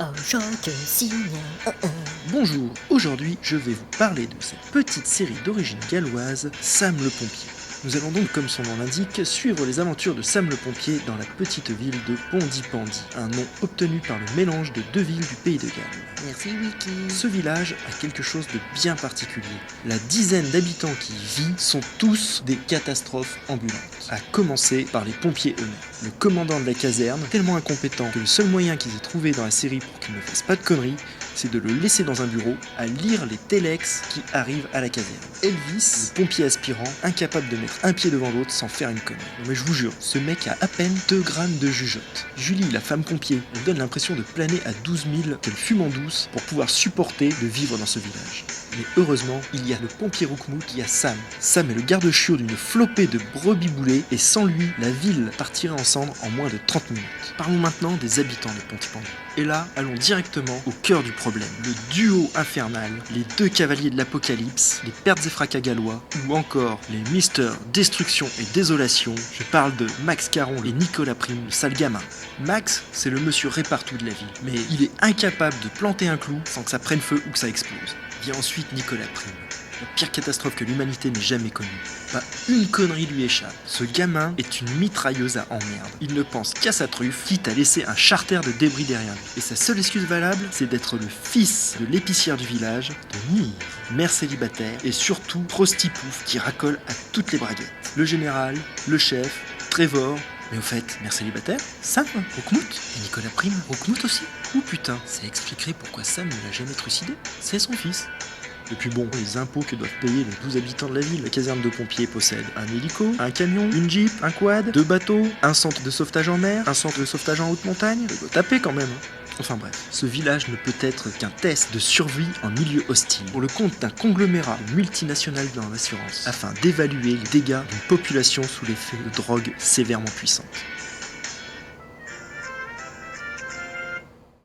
Je signe. Bonjour, aujourd'hui je vais vous parler de cette petite série d'origine galloise, Sam le Pompier. Nous allons donc, comme son nom l'indique, suivre les aventures de Sam le Pompier dans la petite ville de Pondypandy, un nom obtenu par le mélange de deux villes du pays de Galles. Merci Wiki. Ce village a quelque chose de bien particulier. La dizaine d'habitants qui y vivent sont tous des catastrophes ambulantes, à commencer par les pompiers eux-mêmes. Le commandant de la caserne, tellement incompétent que le seul moyen qu'ils aient trouvé dans la série pour qu'il ne fasse pas de conneries, c'est de le laisser dans un bureau à lire les téléx qui arrivent à la caserne. Elvis, le pompier aspirant, incapable de mettre un pied devant l'autre sans faire une connerie. Non mais je vous jure, ce mec a à peine 2 grammes de jugeote. Julie, la femme pompier, elle donne l'impression de planer à 12 000, qu'elle fume en douce pour pouvoir supporter de vivre dans ce village. Mais heureusement, il y a le pompier Roukmout, il y a Sam. Sam est le garde-chiot d'une flopée de brebis boulées et sans lui, la ville partirait en cendres en moins de 30 minutes. Parlons maintenant des habitants de Pontypandy. Et là, allons directement au cœur du problème. Le duo infernal, les deux cavaliers de l'apocalypse, les pertes et fracas gallois, ou encore les Mister Destruction et Désolation. Je parle de Max Caron et Nicolas Prime, le sale gamin. Max, c'est le monsieur répare-tout de la ville, mais il est incapable de planter un clou sans que ça prenne feu ou que ça explose. Vient ensuite Nicolas Prime, la pire catastrophe que l'humanité n'ait jamais connue. Pas une connerie lui échappe. Ce gamin est une mitrailleuse à emmerde. Il ne pense qu'à sa truffe, quitte à laisser un charter de débris derrière lui. Et sa seule excuse valable, c'est d'être le fils de l'épicière du village, de Nive, mère célibataire et surtout prostipouf qui racole à toutes les braguettes. Le général, le chef, Trevor. Mais au fait, mère célibataire, Sam, Roukmout et Nicolas Prime, Roukmout aussi. Ou putain, ça expliquerait pourquoi Sam ne l'a jamais trucidé. C'est son fils. Et puis bon, les impôts que doivent payer les 12 habitants de la ville. La caserne de pompiers possède un hélico, un camion, une jeep, un quad, 2 bateaux, un centre de sauvetage en mer, un centre de sauvetage en haute montagne. Ça doit taper quand même. Enfin bref, ce village ne peut être qu'un test de survie en milieu hostile, pour le compte d'un conglomérat de multinationales dans l'assurance, afin d'évaluer les dégâts d'une population sous l'effet de drogues sévèrement puissantes.